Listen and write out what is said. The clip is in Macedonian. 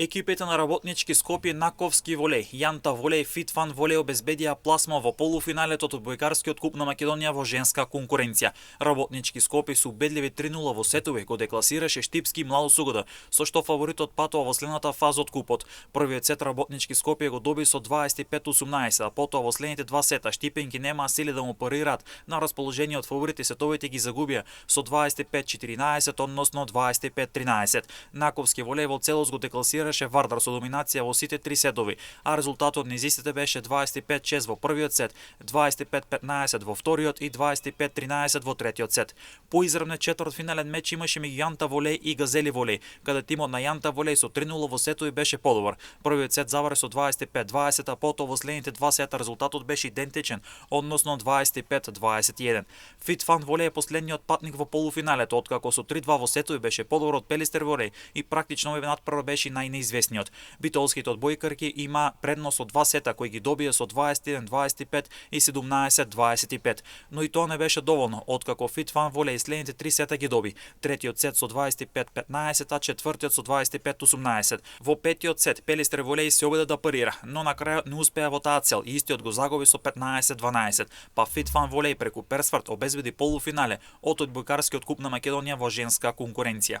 Екипите на работнички Скопје Наковски волеј, Јанта волеј, Фитфан волеј обезбедија пласма во полуфиналето од одбојкарскиот куп на Македонија во женска конкуренција. Работнички Скопје со убедливи 3:0 во сетови го декласираше Штипски Младо Сугода, со што фаворитот патува во следната фаза од купот. Првиот сет Работнички Скопје го доби со 25-18, а потоа во следните два сета Штипенки немаа сили да му парираат на расположение од фаворити, сетовите ги загубија со 25-14, односно 25-13. Наковски волеј во целост го декласираше Вардар со доминација во сите три сетови, а резултатот на изистите беше 25-6 во првиот сет, 25-15 во вториот и 25-13 во третиот сет. Поизравнет четвртфинален меч имаше меѓу Јанта волеј и Газели волеј, каде тимот на Јанта волеј со 3:0 во сетови беше подобар. Првиот сет заврши со 25-20, а потоа во следните два сета резултатот беше идентичен, односно 25-21. Фитфан волеј е последниот патник во полуфиналето, откако со 3:2 во сетови беше подобар од Пелистер волеј и практично овој надпревар беше најнеизвестниот. Битолските одбојкарки има предност од два сета кои ги добија со 21-25 и 17-25, но и тоа не беше доволно, откако Фитфан волеј следните три сета ги доби. Третиот сет со 25-15, а четвртиот со 25-18. Во петиот сет Пелистер волеј се обиде да парира, но на крајот не успеа во таа цел и истиот го загуби со 15-12, па Фитфан волеј преку Персфорд обезбеди полуфинале од одбојкарскиот куп на Македонија во женска конкуренција.